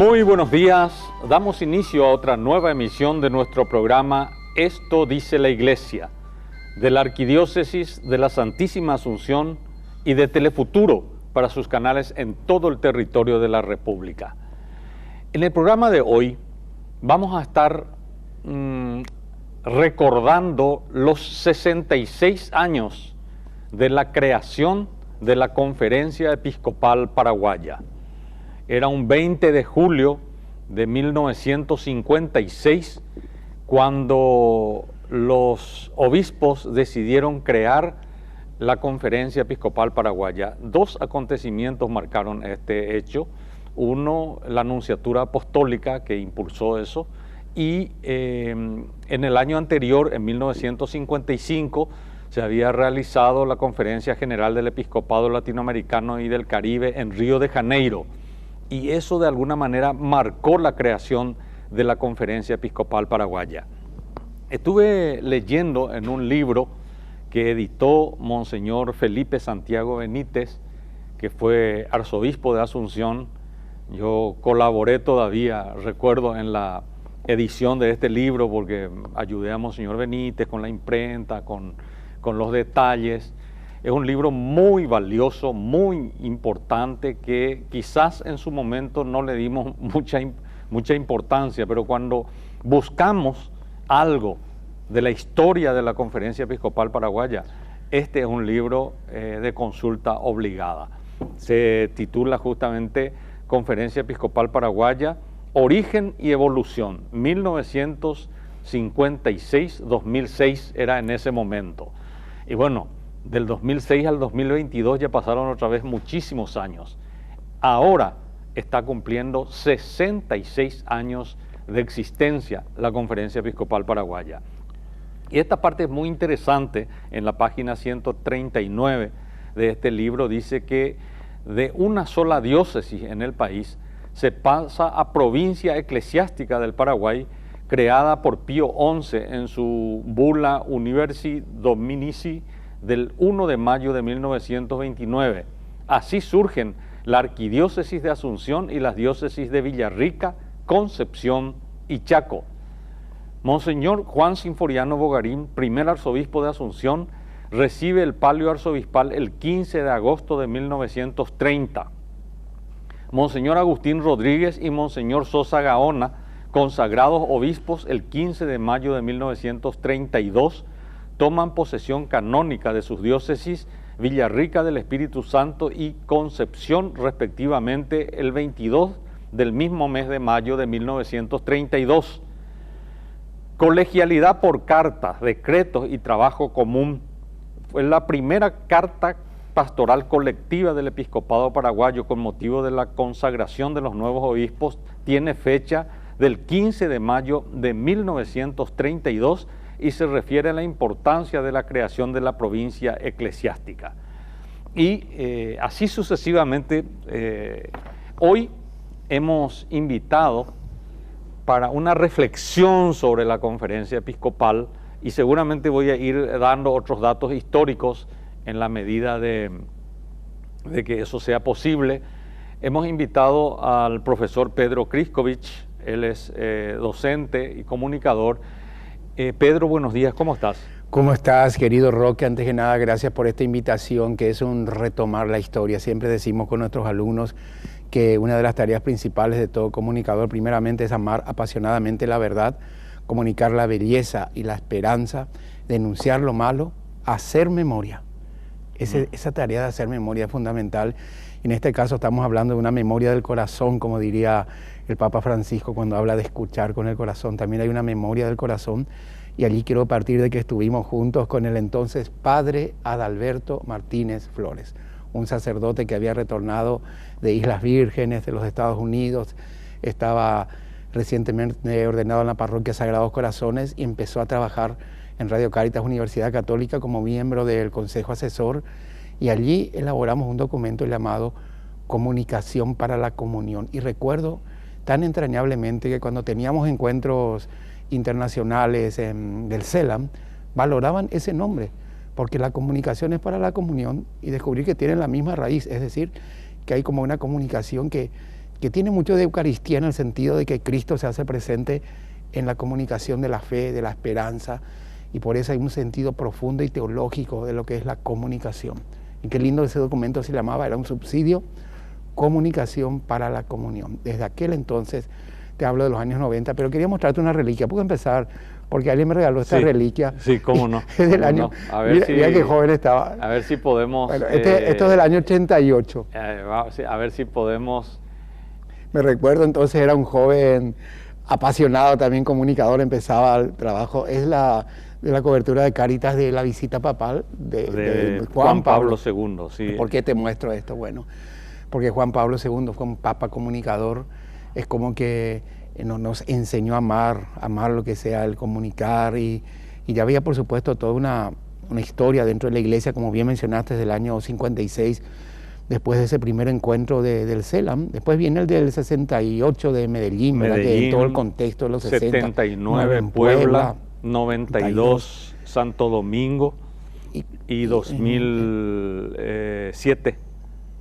Muy buenos días, damos inicio a otra nueva emisión de nuestro programa Esto dice la Iglesia, de la Arquidiócesis de la Santísima Asunción y de Telefuturo para sus canales en todo el territorio de la República. En el programa de hoy vamos a estar recordando los 66 años de la creación de la Conferencia Episcopal Paraguaya. Era un 20 de julio de 1956 cuando los obispos decidieron crear la Conferencia Episcopal Paraguaya. Dos acontecimientos marcaron este hecho. Uno, la Nunciatura Apostólica que impulsó eso, y en el año anterior, en 1955, se había realizado la Conferencia General del Episcopado Latinoamericano y del Caribe en Río de Janeiro. Y eso de alguna manera marcó la creación de la Conferencia Episcopal Paraguaya. Estuve leyendo en un libro que editó Monseñor Felipe Santiago Benítez, que fue arzobispo de Asunción. Yo colaboré todavía, recuerdo, en la edición de este libro porque ayudé a Monseñor Benítez con la imprenta, con los detalles. Es un libro muy valioso, muy importante, que quizás en su momento no le dimos mucha importancia, pero cuando buscamos algo de la historia de la Conferencia Episcopal Paraguaya, este es un libro de consulta obligada. Se titula justamente Conferencia Episcopal Paraguaya, Origen y Evolución, 1956-2006 era en ese momento. Y bueno, del 2006 al 2022 ya pasaron otra vez muchísimos años. Ahora está cumpliendo 66 años de existencia la Conferencia Episcopal Paraguaya. Y esta parte es muy interesante. En la página 139 de este libro dice que de una sola diócesis en el país se pasa a provincia eclesiástica del Paraguay, creada por Pío XI en su bula Universi Dominici del 1 de mayo de 1929. Así surgen la Arquidiócesis de Asunción y las diócesis de Villarrica, Concepción y Chaco. Monseñor Juan Sinforiano Bogarín, primer arzobispo de Asunción, recibe el palio arzobispal el 15 de agosto de 1930. Monseñor Agustín Rodríguez y Monseñor Sosa Gaona, consagrados obispos el 15 de mayo de 1932, toman posesión canónica de sus diócesis Villarrica del Espíritu Santo y Concepción, respectivamente, el 22 del mismo mes de mayo de 1932. Colegialidad por cartas, decretos y trabajo común. Fue la primera carta pastoral colectiva del episcopado paraguayo con motivo de la consagración de los nuevos obispos. Tiene fecha del 15 de mayo de 1932 y se refiere a la importancia de la creación de la provincia eclesiástica. Y así sucesivamente, hoy hemos invitado para una reflexión sobre la Conferencia Episcopal, y seguramente voy a ir dando otros datos históricos en la medida de que eso sea posible. Hemos invitado al profesor Pedro Kriskovich, él es docente y comunicador. Pedro, buenos días, ¿cómo estás? ¿Cómo estás, querido Roque? Antes que nada, gracias por esta invitación, que es un retomar la historia. Siempre decimos con nuestros alumnos que una de las tareas principales de todo comunicador, primeramente, es amar apasionadamente la verdad, comunicar la belleza y la esperanza, denunciar lo malo, hacer memoria. Esa tarea de hacer memoria es fundamental. En este caso estamos hablando de una memoria del corazón, como diría el Papa Francisco cuando habla de escuchar con el corazón. También hay una memoria del corazón, y allí quiero partir de que estuvimos juntos con el entonces padre Adalberto Martínez Flores, un sacerdote que había retornado de Islas Vírgenes, de los Estados Unidos, estaba recientemente ordenado en la parroquia Sagrados Corazones y empezó a trabajar en Radio Cáritas Universidad Católica como miembro del Consejo Asesor, y allí elaboramos un documento llamado Comunicación para la Comunión. Y recuerdo tan entrañablemente que cuando teníamos encuentros internacionales del CELAM, valoraban ese nombre, porque la comunicación es para la comunión, y descubrí que tienen la misma raíz, es decir, que hay como una comunicación que que tiene mucho de Eucaristía en el sentido de que Cristo se hace presente en la comunicación de la fe, de la esperanza, y por eso hay un sentido profundo y teológico de lo que es la comunicación. Y qué lindo ese documento se llamaba, era un subsidio, comunicación para la comunión. Desde aquel entonces, te hablo de los años 90, pero quería mostrarte una reliquia. Puedo empezar, porque alguien me regaló esta reliquia. Sí, cómo no. Es del año, no. A ver mira qué joven estaba. A ver si podemos... Bueno, esto es del año 88. A ver si podemos... Me recuerdo entonces, era un joven apasionado, también comunicador, empezaba el trabajo. Es de la cobertura de Cáritas de la visita papal de Juan Pablo II. Sí. ¿Por qué te muestro esto? Bueno, porque Juan Pablo II fue un papa comunicador, es como que nos enseñó a amar lo que sea el comunicar, y ya había por supuesto toda una historia dentro de la iglesia, como bien mencionaste, desde el año 56, después de ese primer encuentro del CELAM. Después viene el del 68 de Medellín, ¿verdad? Que en todo el contexto de los 60. 79 en Puebla, 92 Santo Domingo y 2007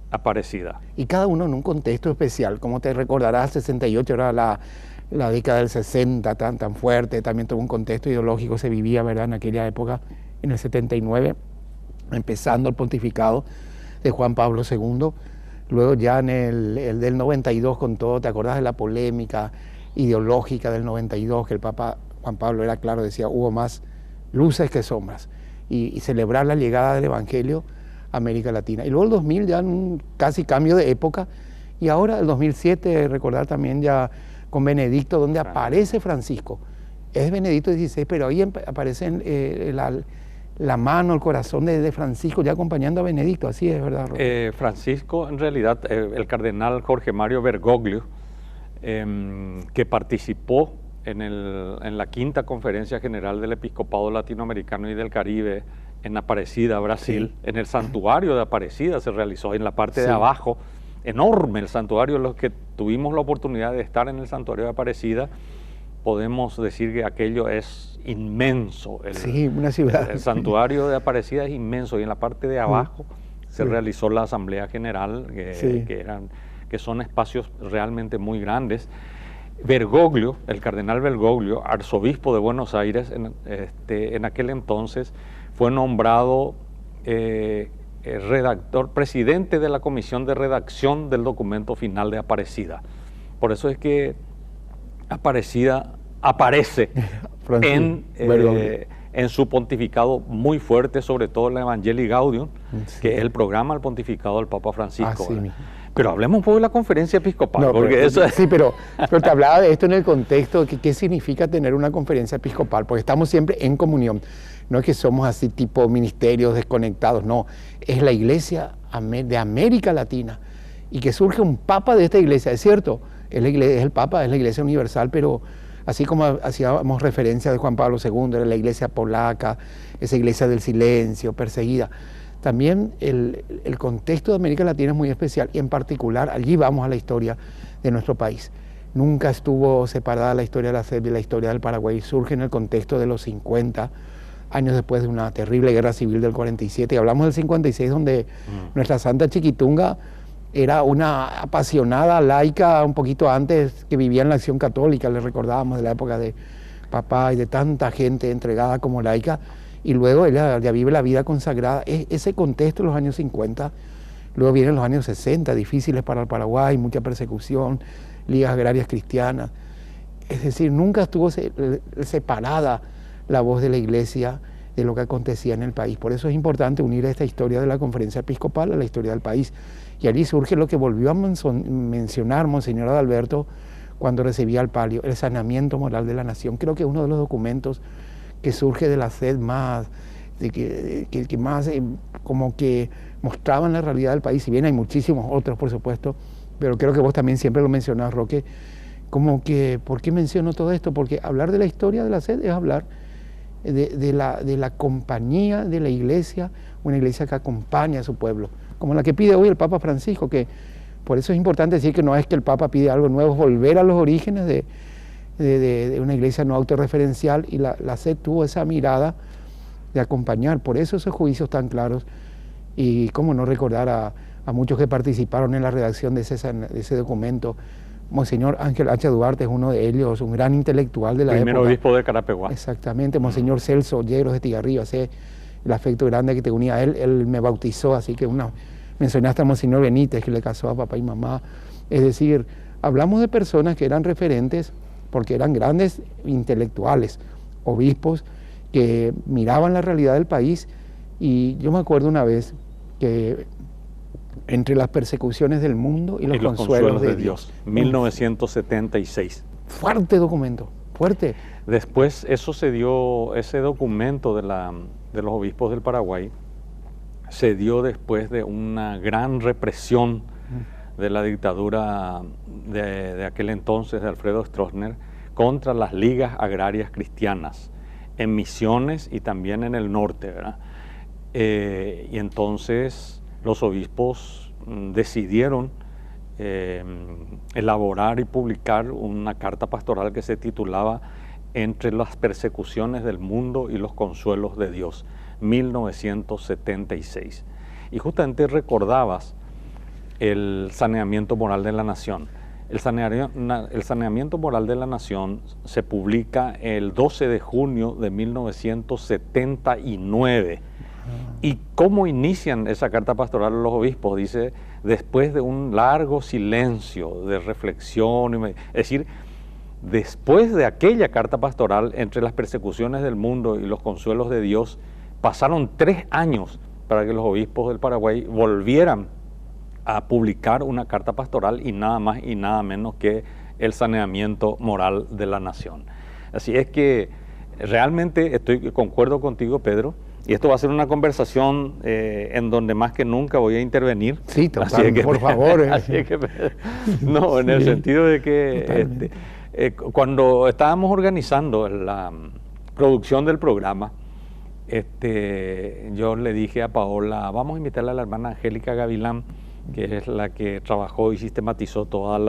Aparecida. Y cada uno en un contexto especial. Como te recordarás, 68 era la década del 60, tan fuerte, también todo un contexto ideológico se vivía, ¿verdad?, en aquella época. En el 79, empezando el pontificado de Juan Pablo II, luego ya en el del 92 con todo, ¿te acordás de la polémica ideológica del 92? Que el Papa Juan Pablo era claro, decía, hubo más luces que sombras, y celebrar la llegada del Evangelio a América Latina. Y luego el 2000 ya un casi cambio de época, y ahora el 2007, recordar también ya con Benedicto, donde aparece Francisco. Es Benedicto XVI, pero ahí aparecen la mano, el corazón de Francisco ya acompañando a Benedicto, así es, ¿verdad? Francisco, en realidad, el cardenal Jorge Mario Bergoglio, que participó en la quinta conferencia general del Episcopado Latinoamericano y del Caribe en Aparecida, Brasil, en el santuario de Aparecida se realizó, en la parte de abajo, enorme el santuario. Los que tuvimos la oportunidad de estar en el santuario de Aparecida, podemos decir que aquello es inmenso. Una ciudad. El santuario de Aparecida es inmenso, y en la parte de abajo se realizó la Asamblea General, que son espacios realmente muy grandes. Bergoglio, el cardenal Bergoglio, arzobispo de Buenos Aires, en aquel entonces fue nombrado presidente de la comisión de redacción del documento final de Aparecida. Por eso es que Aparecida aparece en su pontificado muy fuerte, sobre todo en la Evangelii Gaudium, que es el programa del pontificado del Papa Francisco. Pero hablemos un poco de la conferencia episcopal. No, pero te hablaba de esto en el contexto de qué significa tener una conferencia episcopal, porque estamos siempre en comunión. No es que somos así tipo ministerios desconectados, no. Es la iglesia de América Latina, y que surge un papa de esta iglesia, es cierto, es el papa, es la iglesia universal, pero así como hacíamos referencia de Juan Pablo II, era la iglesia polaca, esa iglesia del silencio, perseguida. También el contexto de América Latina es muy especial, y en particular allí vamos a la historia de nuestro país. Nunca estuvo separada la historia de la SED de la historia del Paraguay. Surge en el contexto de los 50, años después de una terrible guerra civil del 47. Y hablamos del 56, donde nuestra Santa Chiquitunga era una apasionada laica, un poquito antes, que vivía en la Acción Católica. Le recordábamos de la época de papá y de tanta gente entregada como laica. Y luego ella ya vive la vida consagrada. Ese contexto de los años 50, luego vienen los años 60, difíciles para el Paraguay, mucha persecución, ligas agrarias cristianas. Es decir, nunca estuvo separada la voz de la iglesia de lo que acontecía en el país. Por eso es importante unir esta historia de la conferencia episcopal a la historia del país. Y allí surge lo que volvió a mencionar Monseñor Adalberto cuando recibía el palio, el saneamiento moral de la nación. Creo que es uno de los documentos que surge de la SED más, que más como que mostraban la realidad del país. Si bien hay muchísimos otros, por supuesto, pero creo que vos también siempre lo mencionás, Roque, como que, ¿por qué menciono todo esto? Porque hablar de la historia de la SED es hablar de la compañía de la iglesia, una iglesia que acompaña a su pueblo, como la que pide hoy el Papa Francisco, que por eso es importante decir que no es que el Papa pide algo nuevo, es volver a los orígenes de una iglesia no autorreferencial, y la SED tuvo esa mirada de acompañar, por eso esos juicios tan claros. Y cómo no recordar a a muchos que participaron en la redacción de ese documento. Monseñor Ángel H. Duarte es uno de ellos, un gran intelectual de la Primer época. obispo de Carapeguá. Exactamente, Monseñor Celso Olleros de Tigarrío, hace el afecto grande que te unía a él. Él me bautizó, así que mencionaste a Monseñor Benítez, que le casó a papá y mamá. Es decir, hablamos de personas que eran referentes porque eran grandes intelectuales, obispos que miraban la realidad del país. Y yo me acuerdo una vez que entre las persecuciones del mundo y los consuelos de Dios. 1976. Fuerte documento, fuerte. Después eso se dio, ese documento de los obispos del Paraguay, se dio después de una gran represión de la dictadura de aquel entonces, de Alfredo Stroessner, contra las ligas agrarias cristianas, en Misiones y también en el norte, ¿verdad? Y entonces los obispos decidieron elaborar y publicar una carta pastoral que se titulaba Entre las persecuciones del mundo y los consuelos de Dios, 1976. Y justamente recordabas el saneamiento moral de la nación. El saneamiento moral de la nación se publica el 12 de junio de 1979. ¿Y cómo inician esa carta pastoral los obispos? Dice, después de un largo silencio de reflexión, es decir, después de aquella carta pastoral, entre las persecuciones del mundo y los consuelos de Dios, pasaron 3 años para que los obispos del Paraguay volvieran a publicar una carta pastoral y nada más y nada menos que el saneamiento moral de la nación. Así es que realmente concuerdo contigo, Pedro, y esto va a ser una conversación en donde más que nunca voy a intervenir. Sí, total, por favor. Así es que, no, en el sentido de que cuando estábamos organizando la producción del programa, yo le dije a Paola, vamos a invitarle a la hermana Angélica Gavilán, que es la que trabajó y sistematizó todo el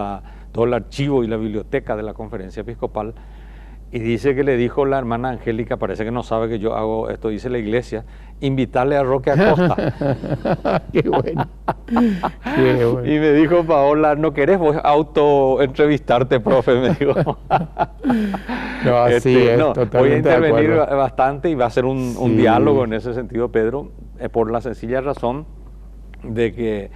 archivo y la biblioteca de la Conferencia Episcopal. Y dice que le dijo la hermana Angélica, parece que no sabe que yo hago esto, dice la iglesia, invitarle a Roque Acosta. Qué bueno. Qué bueno. Y me dijo Paola, ¿no querés vos entrevistarte, profe? Me dijo. No, así es, no, totalmente voy a intervenir de acuerdo. bastante y va a ser un diálogo en ese sentido, Pedro, por la sencilla razón de que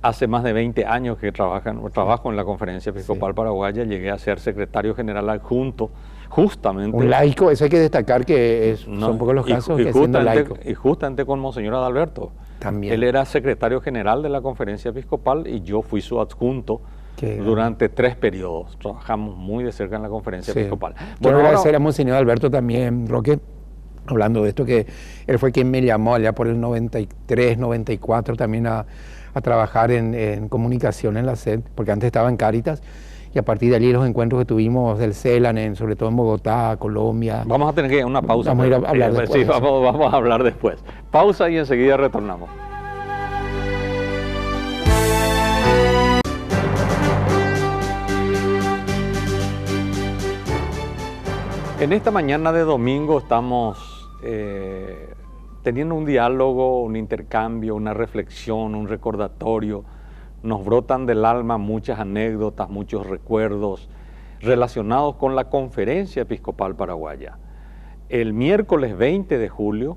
hace más de 20 años que trabajo en la Conferencia Episcopal Paraguaya, llegué a ser secretario general adjunto, justamente... Un laico, eso hay que destacar que son pocos los casos que siendo laico. Y justamente con Monseñor Adalberto. También. Él era secretario general de la Conferencia Episcopal y yo fui su adjunto durante 3 periodos. Trabajamos muy de cerca en la Conferencia Episcopal. Quiero agradecer a Monseñor Adalberto también, Roque, hablando de esto, que él fue quien me llamó allá por el 93, 94 también a trabajar en comunicación en la SED, porque antes estaba en Cáritas, y a partir de allí los encuentros que tuvimos del CELAN, sobre todo en Bogotá, Colombia. Vamos a tener que ir a una pausa. Vamos a ir a hablar después. Sí, vamos a hablar después. Pausa y enseguida retornamos. En esta mañana de domingo estamos teniendo un diálogo, un intercambio, una reflexión, un recordatorio. Nos brotan del alma muchas anécdotas, muchos recuerdos relacionados con la Conferencia Episcopal Paraguaya. El miércoles 20 de julio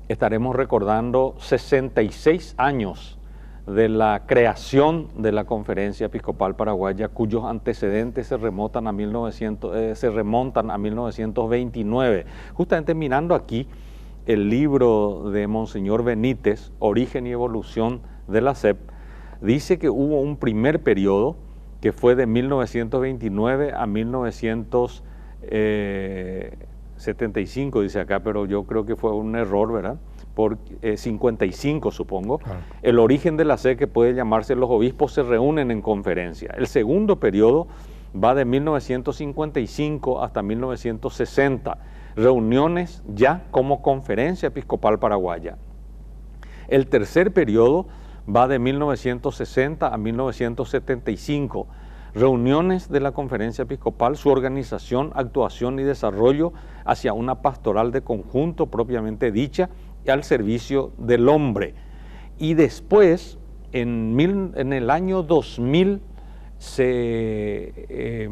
estaremos recordando 66 años de la creación de la Conferencia Episcopal Paraguaya, cuyos antecedentes se remontan a 1929. Justamente mirando aquí el libro de Monseñor Benítez, Origen y Evolución de la SEP, dice que hubo un primer periodo que fue de 1929 a 1975, dice acá, pero yo creo que fue un error, ¿verdad? Por 55, supongo. Claro. El origen de la SEP, que puede llamarse los obispos se reúnen en conferencia. El segundo periodo va de 1955 hasta 1960, reuniones ya como Conferencia Episcopal Paraguaya. El tercer periodo va de 1960 a 1975, reuniones de la Conferencia Episcopal, su organización, actuación y desarrollo hacia una pastoral de conjunto propiamente dicha y al servicio del hombre. Y después en el año 2000 se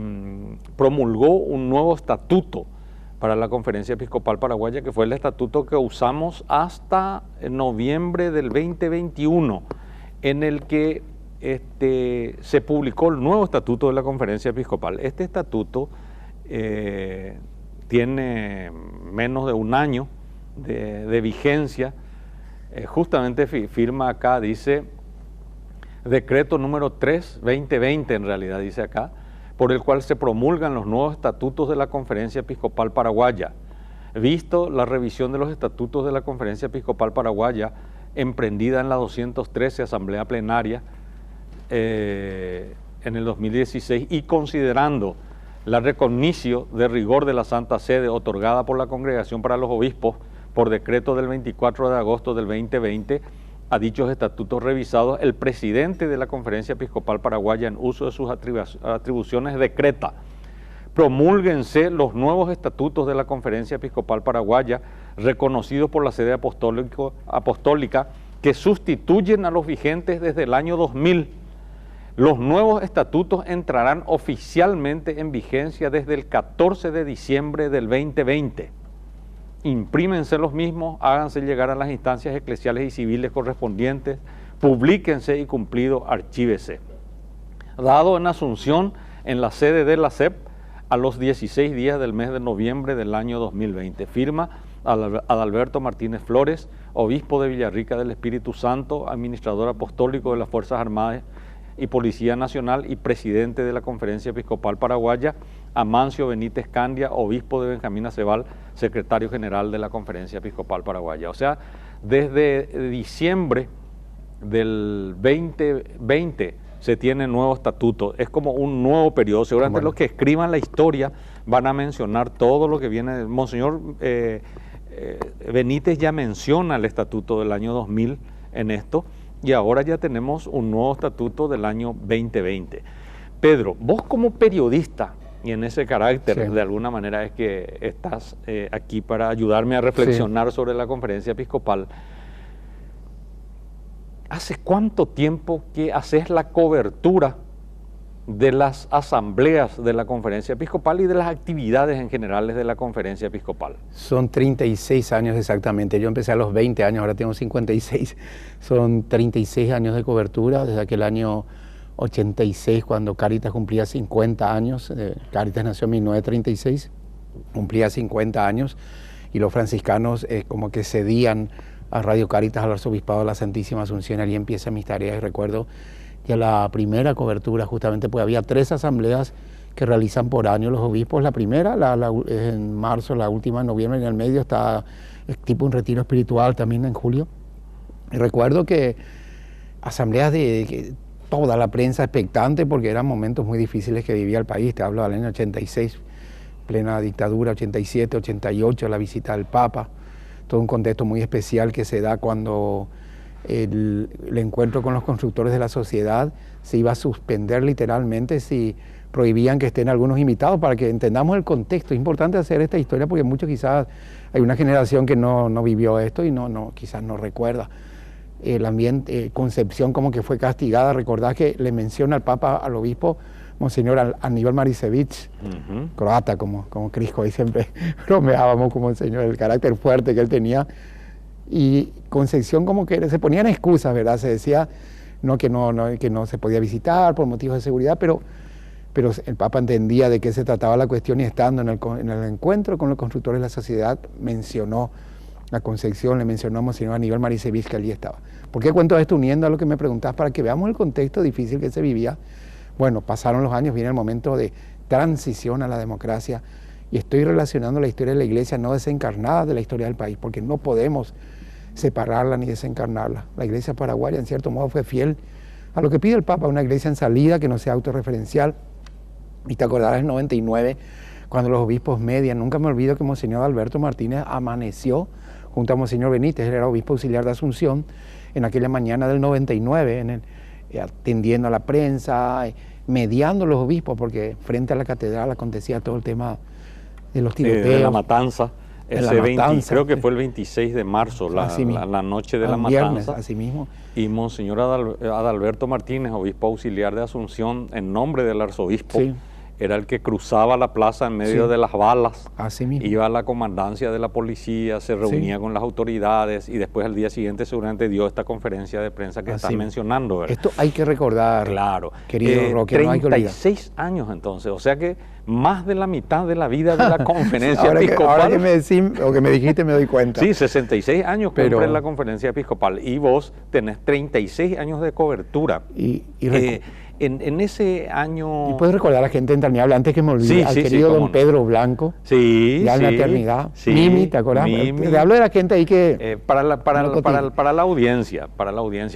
promulgó un nuevo estatuto para la Conferencia Episcopal Paraguaya, que fue el estatuto que usamos hasta noviembre del 2021, en el que se publicó el nuevo estatuto de la Conferencia Episcopal. Este estatuto tiene menos de un año de vigencia. Justamente firma acá, dice decreto número 3, 2020 en realidad dice acá, por el cual se promulgan los nuevos estatutos de la Conferencia Episcopal Paraguaya. Visto la revisión de los estatutos de la Conferencia Episcopal Paraguaya, emprendida en la 213 Asamblea Plenaria en el 2016, y considerando la recognición de rigor de la Santa Sede otorgada por la Congregación para los Obispos por decreto del 24 de agosto del 2020, a dichos estatutos revisados, el presidente de la Conferencia Episcopal Paraguaya, en uso de sus atribuciones, decreta: promúlguense los nuevos estatutos de la Conferencia Episcopal Paraguaya, reconocidos por la sede apostólica, que sustituyen a los vigentes desde el año 2000. Los nuevos estatutos entrarán oficialmente en vigencia desde el 14 de diciembre del 2020. Imprímense los mismos, háganse llegar a las instancias eclesiales y civiles correspondientes, publíquense y cumplido, archívese. Dado en Asunción, en la sede de la SEP, a los 16 días del mes de noviembre del año 2020. Firma Adalberto Martínez Flores, obispo de Villarrica del Espíritu Santo, administrador apostólico de las Fuerzas Armadas y Policía Nacional y presidente de la Conferencia Episcopal Paraguaya. Amancio Benítez Candia, obispo de Benjamín Acebal, secretario general de la Conferencia Episcopal Paraguaya. O sea, desde diciembre del 2020 se tiene nuevo estatuto. Es como un nuevo periodo. Seguramente los que escriban la historia van a mencionar todo lo que viene. Monseñor Benítez ya menciona el estatuto del año 2000 en esto, y ahora ya tenemos un nuevo estatuto del año 2020. Pedro, vos como periodista, y en ese carácter, de alguna manera es que estás aquí para ayudarme a reflexionar sobre la Conferencia Episcopal. ¿Hace cuánto tiempo que haces la cobertura de las asambleas de la Conferencia Episcopal y de las actividades en general de la Conferencia Episcopal? Son 36 años exactamente. Yo empecé a los 20 años, ahora tengo 56. Son 36 años de cobertura desde aquel año 86, cuando Cáritas cumplía 50 años. Cáritas nació en 1936, cumplía 50 años, y los franciscanos como que cedían a Radio Cáritas, al Arzobispado de la Santísima Asunción. Allí empiezan mis tareas, y recuerdo ya la primera cobertura, justamente porque había 3 asambleas que realizan por año los obispos. La primera en marzo, la última en noviembre, en el medio está tipo un retiro espiritual también en julio. Y recuerdo que asambleas de toda la prensa expectante, porque eran momentos muy difíciles que vivía el país. Te hablo del año 86, plena dictadura, 87, 88, la visita del Papa, todo un contexto muy especial que se da cuando el encuentro con los constructores de la sociedad se iba a suspender literalmente si prohibían que estén algunos invitados, para que entendamos el contexto. Es importante hacer esta historia porque muchos quizás, hay una generación que no vivió esto y quizás no recuerda. El ambiente, Concepción como que fue castigada. Recordad que le menciona al Papa, al obispo, Monseñor Aníbal Marisevich, croata, como Crisco, y siempre bromeábamos como Monseñor, el carácter fuerte que él tenía. Y Concepción como que se ponían excusas, ¿verdad? Se decía que no se podía visitar por motivos de seguridad, pero el Papa entendía de qué se trataba la cuestión, y estando en el encuentro con los constructores de la sociedad, mencionó la Concepción, le mencionó a Monseñor Aníbal Marisevich, que allí estaba. ¿Por qué cuento esto uniendo a lo que me preguntabas? Para que veamos el contexto difícil que se vivía. Bueno, pasaron los años, viene el momento de transición a la democracia, y estoy relacionando la historia de la Iglesia no desencarnada de la historia del país, porque no podemos separarla ni desencarnarla. La Iglesia paraguaya, en cierto modo, fue fiel a lo que pide el Papa, una iglesia en salida, que no sea autorreferencial. Y te acordarás en 99, cuando los obispos median, nunca me olvido que Monseñor Alberto Martínez amaneció junto a Monseñor Benítez, él era obispo auxiliar de Asunción, en aquella mañana del 99, atendiendo a la prensa, mediando los obispos, porque frente a la catedral acontecía todo el tema de los tiroteos. De la matanza ese 20, creo que fue el 26 de marzo, la noche de la matanza. Así mismo. Y Monseñor Adalberto Martínez, obispo auxiliar de Asunción, en nombre del arzobispo, era el que cruzaba la plaza en medio de las balas. Así mismo. Iba a la comandancia de la policía, se reunía con las autoridades y después al día siguiente seguramente dio esta conferencia de prensa que estás mencionando, ¿verdad? Esto hay que recordar, claro, querido Roque, no hay que olvidar. 36 años entonces, o sea que más de la mitad de la vida de la conferencia episcopal. Ahora que me decís, o que me dijiste me doy cuenta. Sí, 66 años cumple la conferencia episcopal y vos tenés 36 años de cobertura. En ese año... Y puedes recordar a la gente entrañable, antes que me olvide, al querido don Pedro Blanco, ya en la eternidad. Mimi, ¿te acuerdas? Te hablo de la gente ahí que... para la audiencia,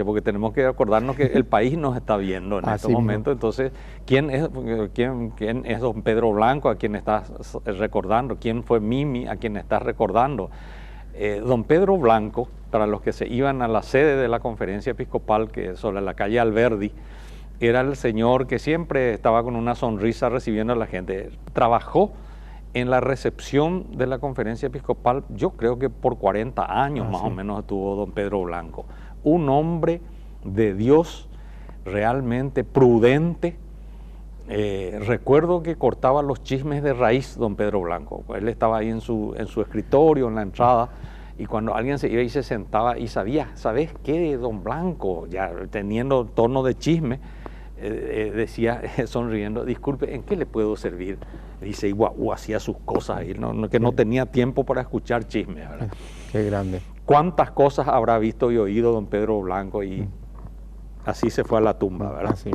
porque tenemos que acordarnos que el país nos está viendo en estos momentos. Entonces, ¿quién es don Pedro Blanco a quien estás recordando? ¿Quién fue Mimi a quien estás recordando? Don Pedro Blanco, para los que se iban a la sede de la conferencia episcopal, que es sobre la calle Alberdi, era el señor que siempre estaba con una sonrisa recibiendo a la gente. Trabajó en la recepción de la conferencia episcopal, yo creo que por 40 años más o menos estuvo don Pedro Blanco. Un hombre de Dios realmente prudente. Recuerdo que cortaba los chismes de raíz don Pedro Blanco. Él estaba ahí en su escritorio, en la entrada, y cuando alguien se iba y se sentaba y sabía, ¿sabes qué? Don Blanco, ya teniendo tono de chisme, decía sonriendo, disculpe, ¿en qué le puedo servir? Dice, y hacía sus cosas ahí, que no tenía tiempo para escuchar chismes, ¿verdad? Qué grande. ¿Cuántas cosas habrá visto y oído don Pedro Blanco? Y así se fue a la tumba, ¿verdad? Así.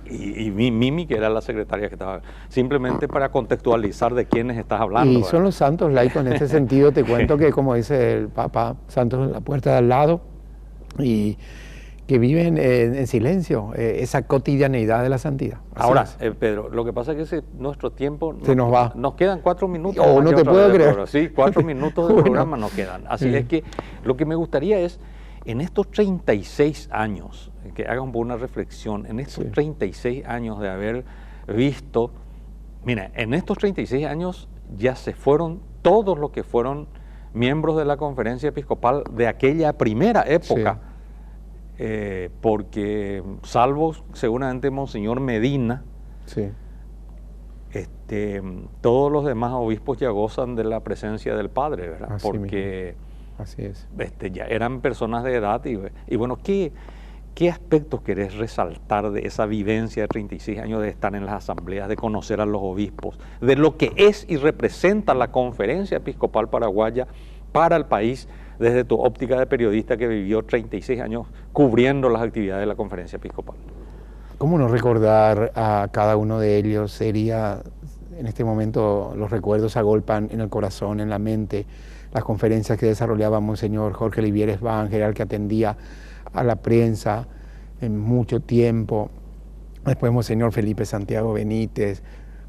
Y Mimi, que era la secretaria que estaba, simplemente para contextualizar de quiénes estás hablando. Y ¿verdad? son los santos laicos en ese sentido, te cuento que como dice el Papa, santos en la puerta de al lado, y que viven en silencio, esa cotidianeidad de la santidad. Así ahora, es. Pedro, lo que pasa es que nuestro tiempo se nos va. Nos quedan 4 minutos. Oh, no te puedo creer. Sí, 4 minutos de programa nos quedan. Así es que lo que me gustaría es, en estos 36 años, que hagan una reflexión, en estos 36 años de haber visto, mira, en estos 36 años ya se fueron todos los que fueron miembros de la conferencia episcopal de aquella primera época. Porque salvo seguramente Monseñor Medina, todos los demás obispos ya gozan de la presencia del Padre, ¿verdad? Así porque así es. Ya eran personas de edad y bueno, ¿qué aspectos querés resaltar de esa vivencia de 36 años de estar en las asambleas, de conocer a los obispos, de lo que es y representa la conferencia episcopal paraguaya para el país, desde tu óptica de periodista que vivió 36 años cubriendo las actividades de la conferencia episcopal? ¿Cómo no recordar a cada uno de ellos? Sería, en este momento, los recuerdos agolpan en el corazón, en la mente, las conferencias que desarrollaba Monseñor Jorge Livieres Bánger, al que atendía a la prensa en mucho tiempo. Después Monseñor Felipe Santiago Benítez,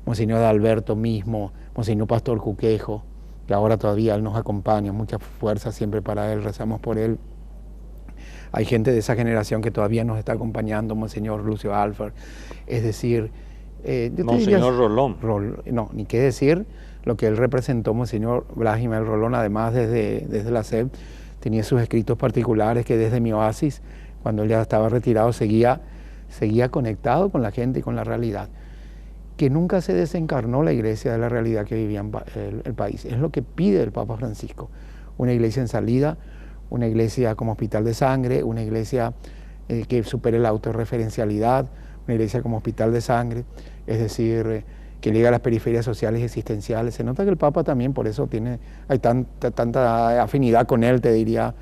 Monseñor Adalberto mismo, Monseñor Pastor Cuquejo, que ahora todavía él nos acompaña, mucha fuerza siempre para él, rezamos por él. Hay gente de esa generación que todavía nos está acompañando, Monseñor Lucio Alfer, es decir... Monseñor Rolón. No, ni qué decir lo que él representó, Monseñor Blas Jiménez Rolón, además desde la SEB, tenía sus escritos particulares que desde mi oasis, cuando él ya estaba retirado, seguía conectado con la gente y con la realidad. Que nunca se desencarnó la iglesia de la realidad que vivía el país. Es lo que pide el Papa Francisco. Una iglesia en salida, una iglesia como hospital de sangre, una iglesia que supere la autorreferencialidad, una iglesia como hospital de sangre, es decir, que llegue a las periferias sociales y existenciales. Se nota que el Papa también, por eso hay tanta afinidad con él, te diría,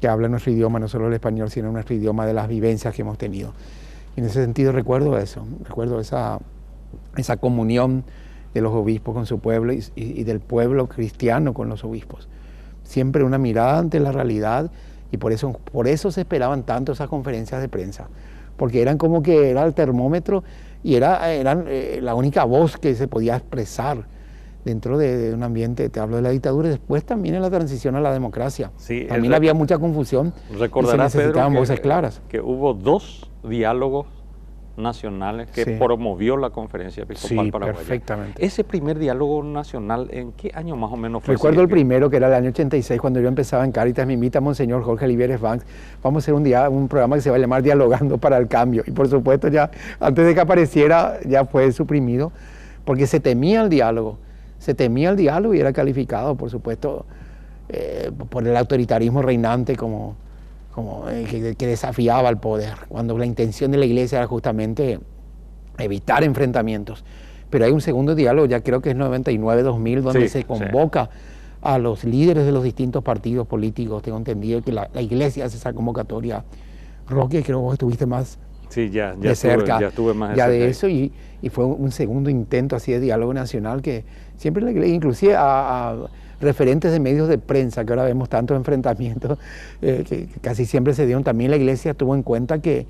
que habla nuestro idioma, no solo el español, sino nuestro idioma de las vivencias que hemos tenido. Y en ese sentido recuerdo eso, recuerdo esa comunión de los obispos con su pueblo y del pueblo cristiano con los obispos. Siempre una mirada ante la realidad, y por eso se esperaban tanto esas conferencias de prensa, porque eran como que era el termómetro y eran la única voz que se podía expresar dentro de un ambiente. Te hablo de la dictadura y después también en la transición a la democracia. Sí, también había mucha confusión y se necesitaban voces claras. Que hubo 2 diálogos nacionales que Sí. promovió la Conferencia Episcopal Sí, Paraguaya. perfectamente. Ese primer diálogo nacional, ¿en qué año más o menos fue? Recuerdo el primero, que era el año 86, cuando yo empezaba en Cáritas, me invita Monseñor Jorge Oliveres Banks. Vamos a hacer un programa que se va a llamar Dialogando para el Cambio. Y por supuesto, ya antes de que apareciera, ya fue suprimido, porque se temía el diálogo. Se temía el diálogo y era calificado, por supuesto, por el autoritarismo reinante que desafiaba al poder, cuando la intención de la Iglesia era justamente evitar enfrentamientos. Pero hay un segundo diálogo, ya creo que es 99-2000, donde se convoca a los líderes de los distintos partidos políticos. Tengo entendido que la Iglesia hace esa convocatoria. Roque, creo que vos estuviste más de cerca estuve más de eso, y fue un segundo intento así de diálogo nacional que siempre la Iglesia, inclusive a referentes de medios de prensa, que ahora vemos tantos enfrentamientos, que casi siempre se dieron, también la Iglesia tuvo en cuenta que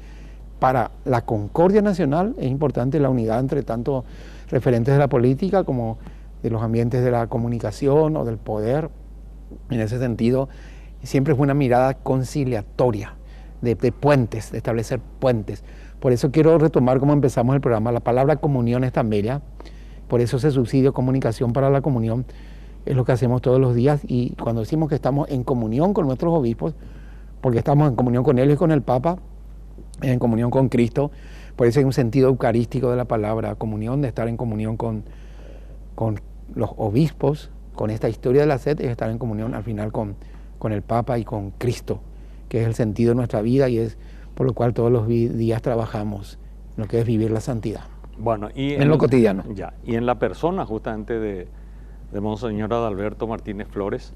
para la concordia nacional es importante la unidad entre tanto referentes de la política como de los ambientes de la comunicación o del poder. En ese sentido, siempre fue una mirada conciliatoria, de puentes, de establecer puentes. Por eso quiero retomar como empezamos el programa. La palabra comunión es tan bella, por eso ese subsidio Comunicación para la Comunión es lo que hacemos todos los días, y cuando decimos que estamos en comunión con nuestros obispos, porque estamos en comunión con ellos y con el Papa, en comunión con Cristo, por eso hay un sentido eucarístico de la palabra comunión, de estar en comunión con los obispos, con esta historia de la sed, es estar en comunión al final con el Papa y con Cristo, que es el sentido de nuestra vida y es por lo cual todos los días trabajamos, lo que es vivir la santidad. Bueno, y en lo cotidiano. Ya, y en la persona justamente de Monseñor Adalberto Martínez Flores,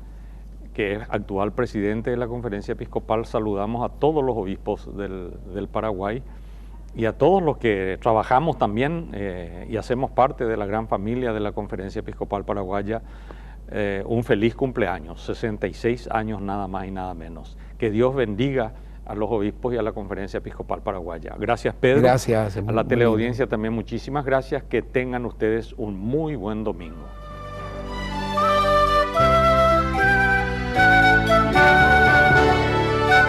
que es actual presidente de la Conferencia Episcopal, saludamos a todos los obispos del Paraguay y a todos los que trabajamos también y hacemos parte de la gran familia de la Conferencia Episcopal Paraguaya. Un feliz cumpleaños, 66 años nada más y nada menos. Que Dios bendiga a los obispos y a la Conferencia Episcopal Paraguaya. Gracias, Pedro. Gracias. A la teleaudiencia también muchísimas gracias. Que tengan ustedes un muy buen domingo.